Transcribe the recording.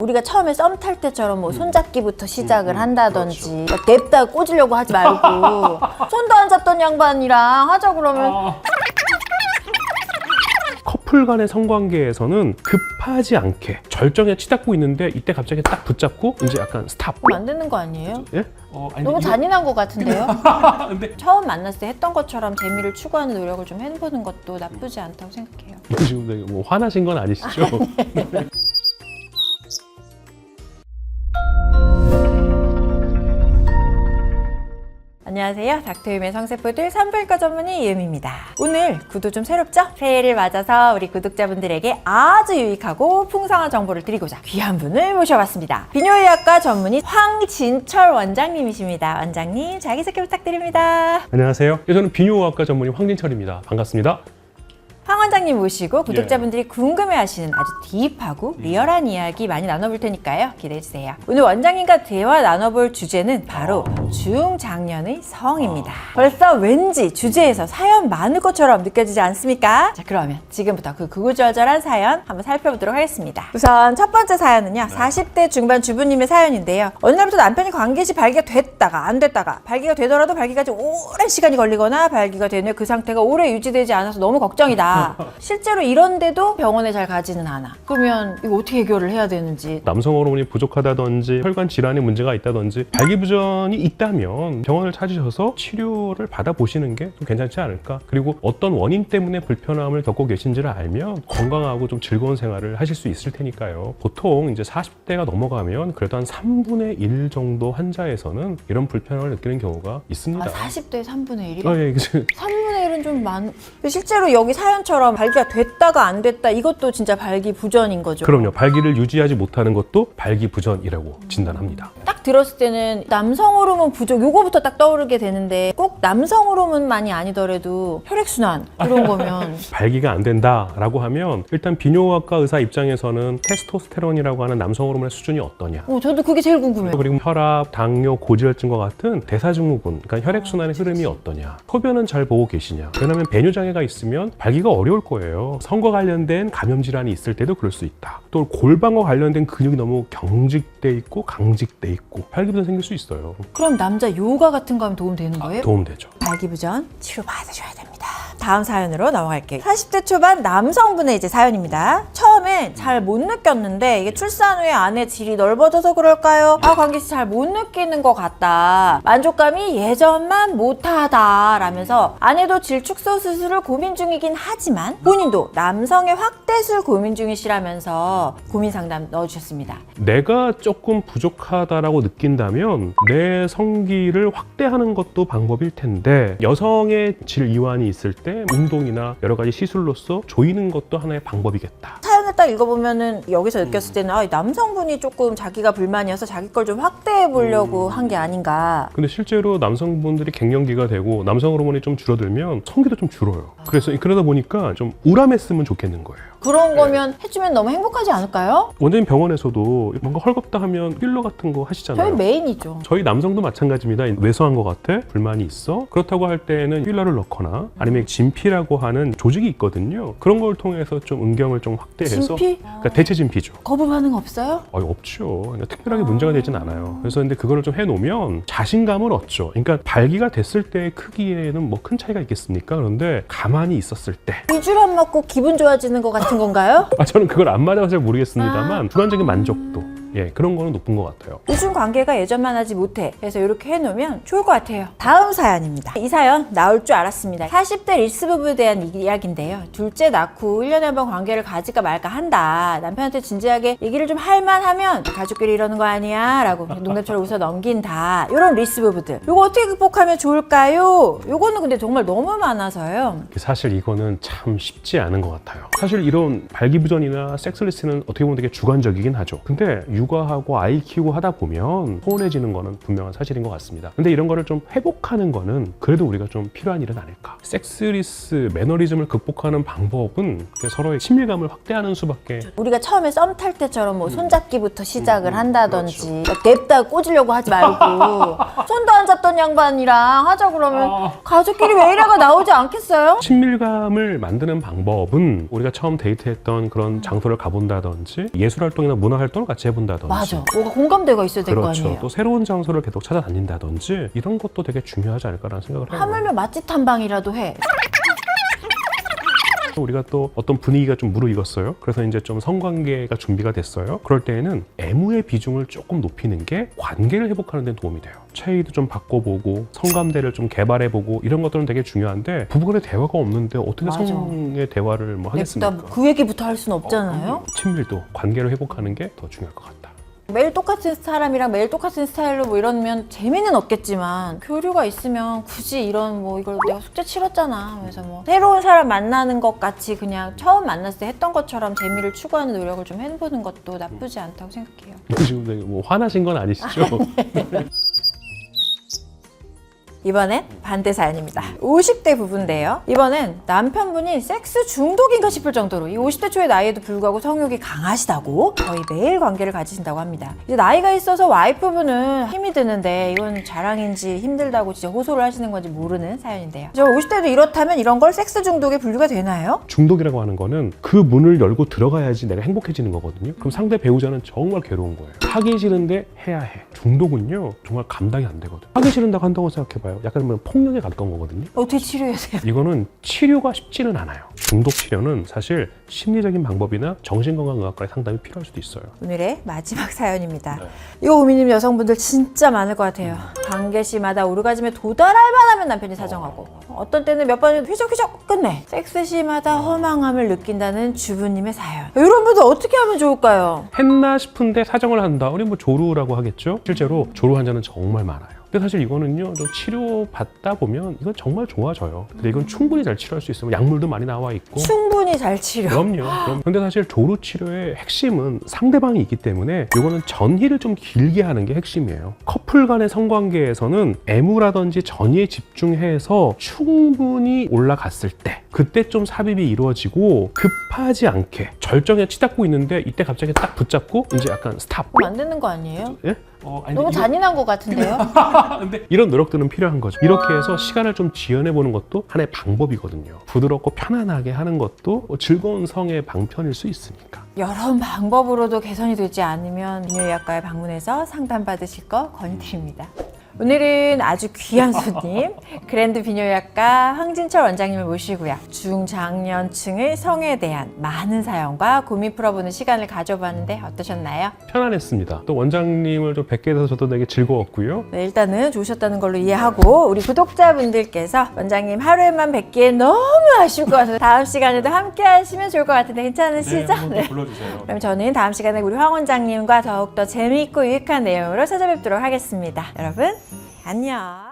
우리가 처음에 썸 탈 때처럼 뭐 손잡기부터 시작을 한다든지 냅다 꽂으려고 하지 말고 손도 안 잡던 양반이랑 하자 그러면 커플 간의 성관계에서는 급하지 않게 절정에 치닫고 있는데 이때 갑자기 딱 붙잡고 이제 약간 스탑. 안 되는 거 아니에요? 예? 아니, 너무 잔인한 것 같은데요? 근데 처음 만났을 때 했던 것처럼 재미를 추구하는 노력을 좀 해보는 것도 나쁘지 않다고 생각해요. 지금 되게 뭐 화나신 건 아니시죠? 안녕하세요. 닥터유미의 성세포들 산부인과 전문의 유미입니다. 오늘 구도 좀 새롭죠? 새해를 맞아서 우리 구독자분들에게 아주 유익하고 풍성한 정보를 드리고자 귀한 분을 모셔봤습니다. 비뇨의학과 전문의 황진철 원장님이십니다. 원장님 자기소개 부탁드립니다. 안녕하세요. 저는 비뇨의학과 전문의 황진철입니다. 반갑습니다. 황 원장님 모시고 구독자분들이 궁금해하시는 아주 딥하고 리얼한 이야기 많이 나눠볼 테니까요. 기대해주세요. 오늘 원장님과 대화 나눠볼 주제는 바로 중장년의 성입니다. 벌써 왠지 주제에서 사연 많을 것처럼 느껴지지 않습니까? 자, 그러면 지금부터 그 구구절절한 사연 한번 살펴보도록 하겠습니다. 우선 첫 번째 사연은요. 40대 중반 주부님의 사연인데요. 어느 날부터 남편이 관계 시 발기가 됐다가 안 됐다가 발기가 되더라도 발기까지 오랜 시간이 걸리거나 발기가 된 후에 그 상태가 오래 유지되지 않아서 너무 걱정이다. 실제로 이런데도 병원에 잘 가지는 않아. 그러면 이거 어떻게 해결을 해야 되는지. 남성 호르몬이 부족하다든지 혈관 질환에 문제가 있다든지 발기부전이 있다면 병원을 찾으셔서 치료를 받아보시는 게 좀 괜찮지 않을까. 그리고 어떤 원인 때문에 불편함을 겪고 계신지를 알면 건강하고 좀 즐거운 생활을 하실 수 있을 테니까요. 보통 이제 40대가 넘어가면 그래도 한 3분의 1 정도 환자에서는 이런 불편함을 느끼는 경우가 있습니다. 40대의 3분의 1이요? 예, 그치. 3분의 1은 좀 실제로 여기 사연처럼 발기가 됐다가 안 됐다 이것도 진짜 발기부전인 거죠? 그럼요. 발기를 유지하지 못하는 것도 발기부전이라고 진단합니다. 딱 들었을 때는 남성 호르몬 부족 요거부터 딱 떠오르게 되는데 꼭 남성 호르몬만이 아니더라도 혈액순환 이런 거면 발기가 안 된다라고 하면 일단 비뇨기과 의사 입장에서는 테스토스테론이라고 하는 남성 호르몬의 수준이 어떠냐. 저도 그게 제일 궁금해요. 그리고 혈압, 당뇨, 고지혈증과 같은 대사증후군, 그러니까 혈액순환의 흐름이 어떠냐. 소변은 잘 보고 계시냐. 왜냐하면 배뇨장애가 있으면 발기가 어려울 거예요. 성과 관련된 감염 질환이 있을 때도 그럴 수 있다. 또 골반과 관련된 근육이 너무 경직돼 있고 강직돼 있고 발기부전 생길 수 있어요. 그럼 남자 요가 같은 거 하면 도움 되는 거예요? 도움되죠. 발기부전 치료 받으셔야 됩니다. 다음 사연으로 넘어갈게요. 40대 초반 남성분의 이제 사연입니다. 처음에 잘 못 느꼈는데 이게 출산 후에 안의 질이 넓어져서 그럴까요? 관계 시 잘 못 느끼는 것 같다. 만족감이 예전만 못하다 라면서 아내도 질 축소 수술을 고민 중이긴 하지만 본인도 남성의 확대술 고민 중이시라면서 고민 상담 넣어주셨습니다. 내가 조금 부족하다라고 느낀다면 내 성기를 확대하는 것도 방법일 텐데 여성의 질 이완이 있을 때 운동이나 여러 가지 시술로서 조이는 것도 하나의 방법이겠다. 사연을 딱 읽어보면은 여기서 느꼈을 때는 남성분이 조금 자기가 불만이어서 자기 걸 좀 확대해 보려고 한 게 아닌가. 근데 실제로 남성분들이 갱년기가 되고 남성 호르몬이 좀 줄어들면 성기도 좀 줄어요. 그래서 그러다 보니까 좀 우람했으면 좋겠는 거예요. 그런 거면 해주면 너무 행복하지 않을까요? 원장님 병원에서도 뭔가 헐겁다 하면 필러 같은 거 하시잖아요. 저희 메인이죠. 저희 남성도 마찬가지입니다. 왜소한 것 같아? 불만이 있어? 그렇다고 할 때는 필러를 넣거나 아니면 진피라고 하는 조직이 있거든요. 그런 걸 통해서 좀 음경을 좀 확대해서 진피? 그러니까 대체 진피죠. 거부 반응 없어요? 없죠. 그러니까 특별하게 문제가 되진 않아요. 그래서 근데 그거를 좀 해놓으면 자신감을 얻죠. 그러니까 발기가 됐을 때의 크기에는 뭐 큰 차이가 있겠습니까? 그런데 가만히 있었을 때 위주로 먹고 기분 좋아지는 것 같은 건가요? 저는 그걸 안 맞아서 잘 모르겠습니다만 주관적인 만족도 그런 거는 높은 것 같아요. 요즘 관계가 예전만 하지 못해. 그래서 이렇게 해놓으면 좋을 것 같아요. 다음 사연입니다. 이 사연 나올 줄 알았습니다. 40대 리스 부부에 대한 이야기인데요. 둘째 낳고 1년에 한 번 관계를 가질까 말까 한다. 남편한테 진지하게 얘기를 좀 할만하면 가족끼리 이러는 거 아니야? 라고 농담처럼 웃어 넘긴다. 이런 리스 부부들. 이거 어떻게 극복하면 좋을까요? 이거는 근데 정말 너무 많아서요. 사실 이거는 참 쉽지 않은 것 같아요. 사실 이런 발기부전이나 섹스리스는 어떻게 보면 되게 주관적이긴 하죠. 근데 육아하고 아이 키우고 하다 보면 소원해지는 거는 분명한 사실인 것 같습니다. 근데 이런 거를 좀 회복하는 거는 그래도 우리가 좀 필요한 일은 아닐까. 섹스리스, 매너리즘을 극복하는 방법은 서로의 친밀감을 확대하는 수밖에. 우리가 처음에 썸 탈 때처럼 뭐 손잡기부터 시작을 한다든지 냅다 꽂으려고 하지 말고 손도 안 잡던 양반이랑 하자 그러면 가족끼리 왜 이래가 나오지 않겠어요? 친밀감을 만드는 방법은 우리가 처음 데이트했던 그런 장소를 가본다든지 예술활동이나 문화활동을 같이 해본다든지 준다든지 맞아. 뭐가 공감대가 있어야 될 거 그렇죠. 아니에요. 또 새로운 장소를 계속 찾아다닌다든지 이런 것도 되게 중요하지 않을까라는 생각을 해요. 하물며 맛집 탐방이라도 해. 우리가 또 어떤 분위기가 좀 무르익었어요. 그래서 이제 좀 성관계가 준비가 됐어요. 그럴 때에는 애무의 비중을 조금 높이는 게 관계를 회복하는 데 도움이 돼요. 체의도 좀 바꿔보고 성감대를 좀 개발해보고 이런 것들은 되게 중요한데 부부간에 대화가 없는데 어떻게 맞아. 성의 대화를 뭐 하겠습니까? 그 얘기부터 할 수는 없잖아요. 친밀도, 관계를 회복하는 게 더 중요할 것 같다. 매일 똑같은 사람이랑 매일 똑같은 스타일로 뭐 이러면 재미는 없겠지만 교류가 있으면 굳이 이런 뭐 이걸 내가 숙제 치렀잖아. 그래서 뭐 새로운 사람 만나는 것 같이 그냥 처음 만났을 때 했던 것처럼 재미를 추구하는 노력을 좀 해보는 것도 나쁘지 않다고 생각해요. 지금 되게 뭐 화나신 건 아니시죠? 이번엔 반대 사연입니다. 50대 부부인데요. 이번엔 남편분이 섹스 중독인가 싶을 정도로 이 50대 초의 나이에도 불구하고 성욕이 강하시다고 거의 매일 관계를 가지신다고 합니다. 이제 나이가 있어서 와이프분은 힘이 드는데 이건 자랑인지 힘들다고 진짜 호소를 하시는 건지 모르는 사연인데요. 저 50대도 이렇다면 이런 걸 섹스 중독에 분류가 되나요? 중독이라고 하는 거는 그 문을 열고 들어가야지 내가 행복해지는 거거든요. 그럼 상대 배우자는 정말 괴로운 거예요. 하기 싫은데 해야 해. 중독은요 정말 감당이 안 되거든요. 하기 싫은다고 한다고 생각해봐요. 약간 뭐 폭력에 가까운 거거든요. 어떻게 치료해야 돼요? 이거는 치료가 쉽지는 않아요. 중독 치료는 사실 심리적인 방법이나 정신건강의학과의 상담이 필요할 수도 있어요. 오늘의 마지막 사연입니다. 이거 고민님 여성분들 진짜 많을 것 같아요. 관계 시마다 오르가즘에 도달할 만하면 남편이 사정하고 어떤 때는 몇 번은 휘적휘적 끝내. 섹스 시마다 허망함을 느낀다는 주부님의 사연. 이런 분들 어떻게 하면 좋을까요? 했나 싶은데 사정을 한다. 우리 뭐 조루라고 하겠죠? 실제로 조루 환자는 정말 많아요. 근데 사실 이거는요, 좀 치료받다 보면 이건 정말 좋아져요. 근데 이건 충분히 잘 치료할 수 있으면 약물도 많이 나와 있고. 충분히 잘 치료. 그럼요. 근데 사실 조루 치료의 핵심은 상대방이 있기 때문에 이거는 전이를 좀 길게 하는 게 핵심이에요. 커플 간의 성관계에서는 애무라든지 전이에 집중해서 충분히 올라갔을 때 그때 좀 삽입이 이루어지고 급하지 않게 절정에 치닫고 있는데 이때 갑자기 딱 붙잡고 이제 약간 스탑. 안 되는 거 아니에요? 예? 아니, 너무 잔인한 것 같은데요? 근데 이런 노력들은 필요한 거죠. 이렇게 해서 시간을 좀 지연해보는 것도 하나의 방법이거든요. 부드럽고 편안하게 하는 것도 즐거운 성의 방편일 수 있으니까. 여러 방법으로도 개선이 되지 않으면 비뇨의학과에 방문해서 상담받으실 거 권유드립니다. 오늘은 아주 귀한 손님, 그랜드 비뇨의학과 황진철 원장님을 모시고요. 중장년층의 성에 대한 많은 사연과 고민 풀어보는 시간을 가져봤는데 어떠셨나요? 편안했습니다. 또 원장님을 좀 뵙게 돼서 저도 되게 즐거웠고요. 네, 일단은 좋으셨다는 걸로 이해하고 우리 구독자분들께서 원장님 하루에만 뵙기에 너무 아쉬울 것 같아서 다음 시간에도 함께 하시면 좋을 것 같은데 괜찮으시죠? 한번 더 불러주세요. 그럼 저는 다음 시간에 우리 황 원장님과 더욱더 재미있고 유익한 내용으로 찾아뵙도록 하겠습니다. 여러분 안녕.